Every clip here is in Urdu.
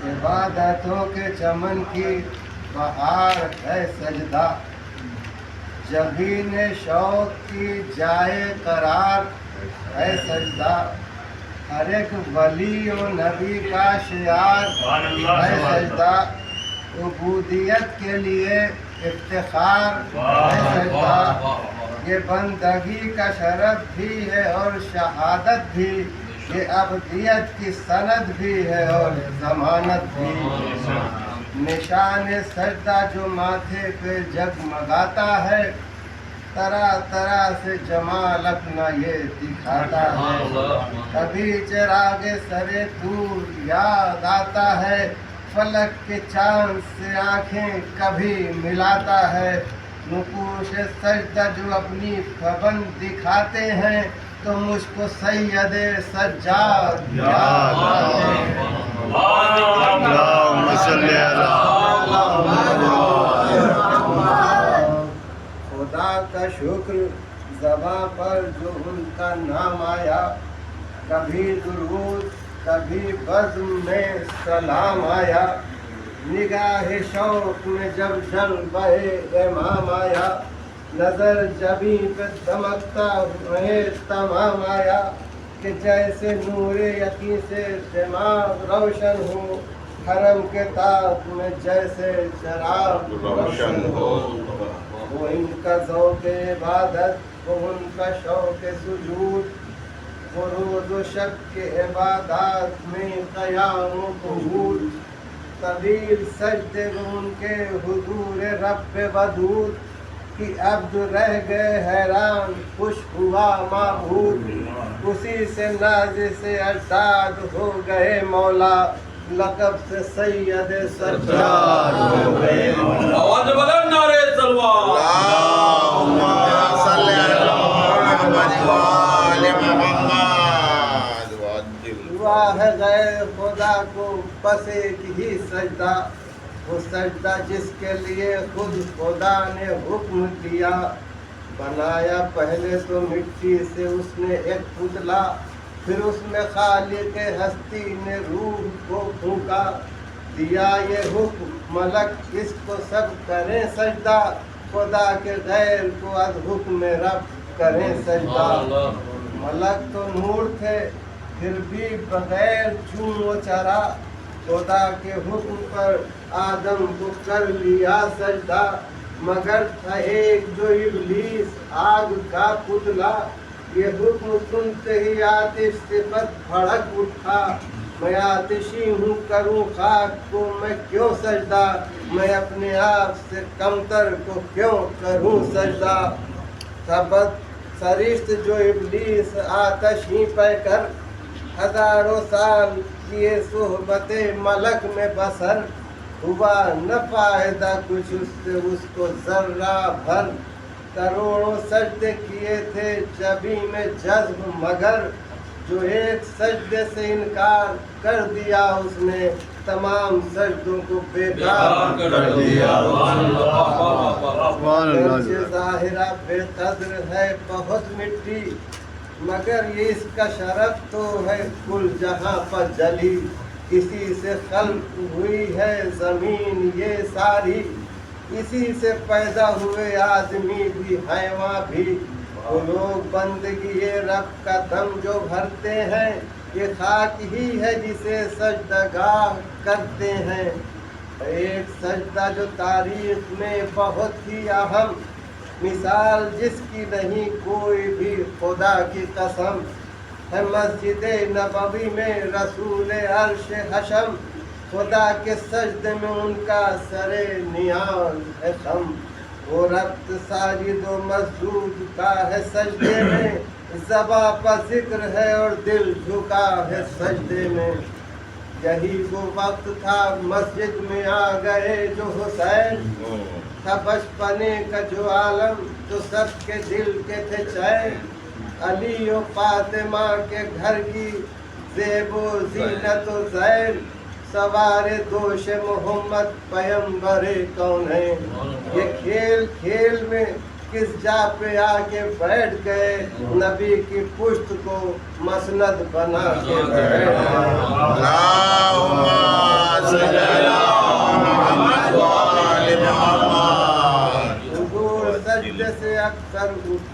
عبادتوں کے چمن کی بہار ہے سجدہ، جبین شوق کی جائے قرار ہے سجدہ، ہر ایک ولی و نبی کا شعار ہے سجدہ، عبودیت کے لیے افتخار ہے سجدہ، یہ بندگی کا شرف بھی ہے اور شہادت بھی، یہ ابدیت کی سند بھی ہے اور ضمانت بھی، نشان سجدہ جو ماتھے پہ جگمگاتا ہے، طرح طرح سے جمال اپنا یہ دکھاتا ہے، کبھی چراغ سرے دور یاد آتا ہے، فلک کے چاند سے آنکھیں کبھی ملاتا ہے، نقوش سجدہ جو اپنی پابند دکھاتے ہیں تو مجھ کو سید سجاد یاد آتے ہیں۔ اللہم صلی خدا کا شکر زباں پر جو ان کا نام آیا، کبھی درود کبھی بزم میں سلام آیا، نگاہ شوق میں جب جلوہ امام آیا، نظر جبیں پہ دمکتا ہوئے تمام آیا، کہ جیسے نور یقین سے دماغ روشن ہو، حرم کے طاق میں جیسے چراغ روشن ہو، وہ ان کا ذوق عبادت، وہ ان کا شوق سجود، وہ روز و شب کے عبادات میں قیام و قعود، طویل سجدے وہ ان کے حضور رب ودود، کہ عبد رہ گئے حیران خوش ہوا معبود، اسی سے ناز سے اجداد ہو گئے مولا، لقب سے سید سجاد ہو گئے مولا۔ آواز بلند نعرہ تلوار۔ اللہم صلی علی محمد وآل محمد وعجل۔ دعا ہے غیر خدا کو بس ایک ہی سجدہ، وہ سجدہ جس کے لیے خود خدا نے حکم دیا، بنایا پہلے تو مٹی سے اس نے ایک پتلا، پھر اس میں خالق ہستی نے روح کو پھونکا، دیا یہ حکم ملک اس کو سب کریں سجدہ، خدا کے غیر کو از حکم رب کریں سجدہ، ملک تو نور تھے پھر بھی بغیر چون و چرا، خدا کے حکم پر آدم کو کر لیا سجدہ، مگر تھا ایک جو ابلیس آگ کا پتلا، یہ حکم سنتے ہی آتش سے بد بھڑک اٹھا، میں آتشی ہوں کروں خاک کو میں کیوں سجدہ، میں اپنے آپ سے کمتر کو کیوں کروں سجدہ، سبت سرشت جو ابلیس آتش ہی پہ کر، ہزاروں سال کیے صحبت ملک میں بسر، ہوا نہ فائدہ کچھ اس سے اس کو ذرہ بھر، کروڑوں سجدے کیے تھے جبھی میں جذب مگر، جو ایک سجدے سے انکار کر دیا اس نے، تمام سجدوں کو بیکار کر دیا، گرچہ ظاہرہ بے قدر ہے بہت مٹی، مگر یہ اس کا شرف تو ہے کل جہاں پر جلی، اسی سے خلق ہوئی ہے زمین یہ ساری، اسی سے پیدا ہوئے آدمی بھی حیوان بھی، وہ لوگ بندگی رب کا دم جو بھرتے ہیں، یہ خاک ہی ہے جسے سجدہ گاہ کرتے ہیں، ایک سجدہ جو تاریخ میں بہت ہی اہم، مثال جس کی نہیں کوئی بھی خدا کی قسم، ہے مسجد نبوی میں رسول عرش حشم، خدا کے سجدے میں ان کا سر نیاز ہے خم، وہ ربط ساجد و مسجود کا ہے سجدے میں، زباں پر ذکر ہے اور دل جھکا ہے سجدے میں، یہی وہ وقت تھا مسجد میں آ گئے جو حسین، تھا بچپنے کا جو عالم تو سب کے دل کے تھے چین، علی و فاطمہ کے گھر کی زیب و زینت و زین، سوار دوش محمد پیمبر کونین، یہ کھیل کھیل میں کس جا پہ آ کے بیٹھ گئے، نبی کی پشت کو مسند بنا کے بیٹھ گئے۔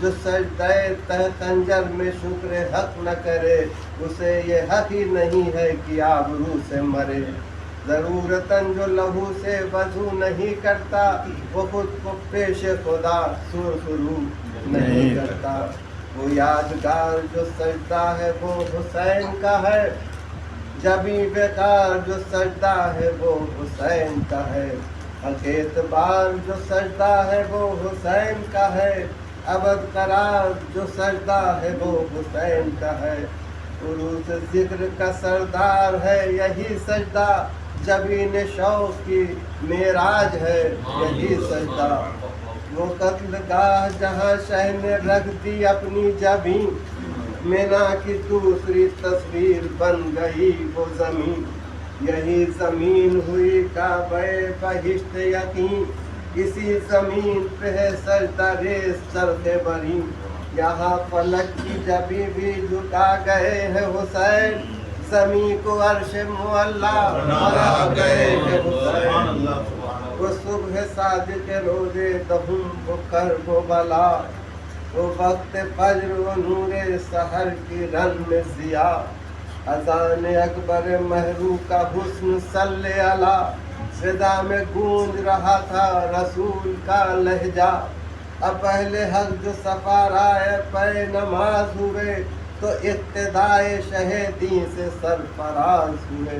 جو سجدہ تہ خنجر میں شکر حق نہ کرے اسے یہ حق ہی نہیں ہے کہ آبرو سے مرے ضرورتاً جو لہو سے وضو نہیں کرتا وہ خود کو پیش خدا سرخرو نہیں کرتا وہ یادگار جو سجدہ ہے وہ حسین کا ہے جبھی بیکار جو سجدہ ہے وہ حسین کا ہے حق اعتبار جو سجدہ ہے وہ حسین کا ہے ابد قرار جو سجدہ ہے وہ حسین کا ہے عروس ذکر کا سردار ہے یہی سجدہ جبین شوق کی معراج ہے یہی سجدہ وہ قتل گاہ جہاں شہ نے رکھ دی اپنی جبیں مینا کی دوسری تصویر بن گئی وہ زمین یہی زمین ہوئی کعبہ بہشت یقین اسی زمین پہ ہے سجدہ ریز چرخ بری یہاں فلک کی جبھی بھی جھکا گئے ہیں حسین زمین کو عرش معلا بنا گئے ہیں حسین وہ صبح صادق روزے دہم وہ کرب و بلا وہ وقت فجر و نور سحر کی رن میں ضیاء اذان اکبر مہرو کا حسن صلی علی صدا میں گونج رہا تھا رسول کا لہجہ اب پہلے حق جو سفارائے پے نماز ہوئے تو اقتدائے شہیدی سے سرفراز ہوئے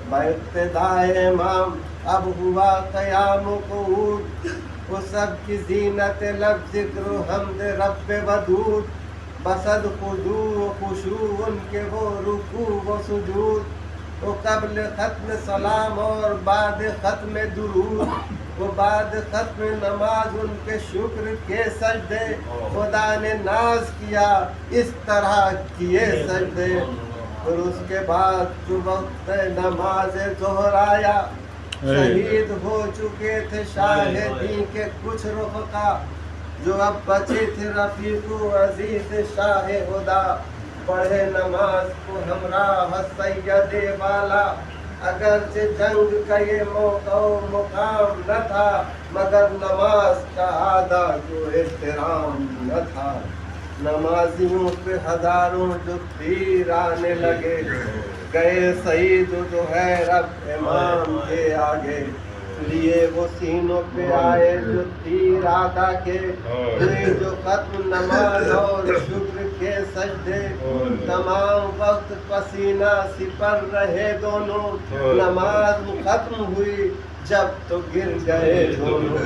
با اقتدائے امام اب ہوا قیام و قعود وہ سب کی زینت لب ذکر و حمد رب ودود بسد خضوع و خشوع ان کے وہ رکوع و سجود وہ قبل ختم سلام اور بعد ختم درود وہ بعد ختم نماز ان کے شکر کے سجدے خدا نے ناز کیا اس طرح کیے سجدے اور اس کے بعد جو وقت نماز ظہر آیا شہید ہو چکے تھے شاہدین کے کچھ رفقا جو اب بچے تھے رفیق و عزیز شاہ خدا پڑھے نماز کو ہمراہ سید والا اگرچہ جنگ کا یہ موقع و مقام نہ تھا مگر نماز کا آدھا جو احترام نہ تھا نمازیوں پہ ہزاروں جو تیر آنے لگے گئے سعید جو ہے رب امام کے آگے لیے وہ سینوں پہ آئے جو تیر آدھا کے ہوئے جو ختم نماز اور شکر کے سجدے تمام وقت پسینہ سپر رہے دونوں نماز ختم ہوئی جب تو گر گئے دونوں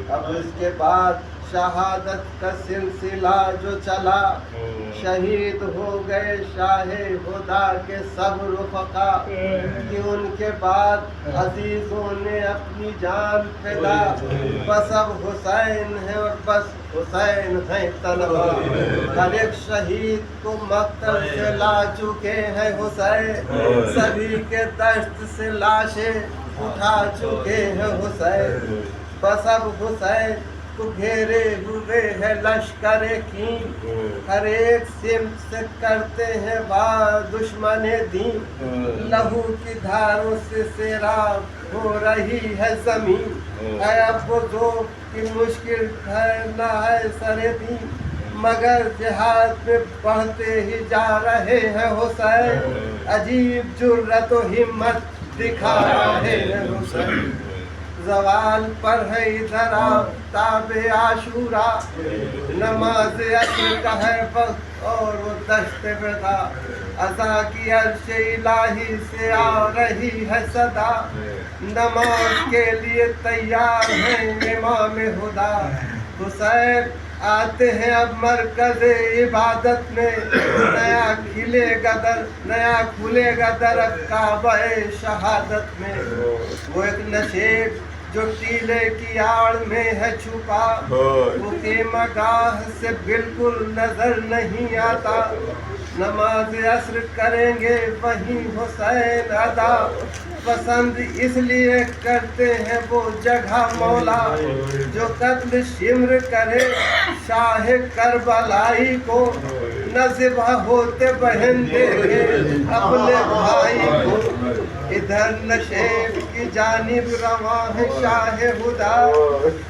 اب اس کے بعد شہادت کا سلسلہ جو چلا شہید ہو گئے شاہ خدا کے سب رفقا کہ ان کے بعد عزیزوں نے اپنی جان فدا بس اب حسین ہے اور بس حسین ہے طلبا ہر ایک شہید کو مقتل سے لا چکے ہیں حسین سبھی کے دشت سے لاشیں اٹھا چکے ہیں حسین بس اب حسین کو گھیرے ہوئے ہے لشکر کی ہر ایک سمت سے کرتے ہیں وار دشمن دین لہو کی دھاروں سے سیراب ہو رہی ہے زمین اے اب وہ ذوق کی مشکل ٹھہرنا ہے سر دین مگر جہاد میں بڑھتے ہی جا رہے ہیں حسین عجیب جرأت و ہمت دکھا رہے ہیں حسین زوال پر ہے ادھر آفتاب عاشورا نماز عصر کا ہے وقت اور وہ دشت بغا عزا کی عرش الہی سے آ رہی ہے صدا نماز کے لیے تیار ہیں امام خدا حسین آتے ہیں اب مرکز عبادت میں نیا کھلے گا در کعبہ شہادت میں وہ ایک نشیب جو ٹیلے کی آڑ میں ہے چھپا وہ خیمہ گاہ سے بالکل نظر نہیں آتا نماز عصر کریں گے وہیں حسین ادا پسند اس لیے کرتے ہیں وہ جگہ مولا جو قتل شمر کرے شاہ کربلائی کو نہ ذبح ہوتے بہن دیکھے اپنے بھائی کو ادھر نشیب کی جانب رواں ہے شاہ خدا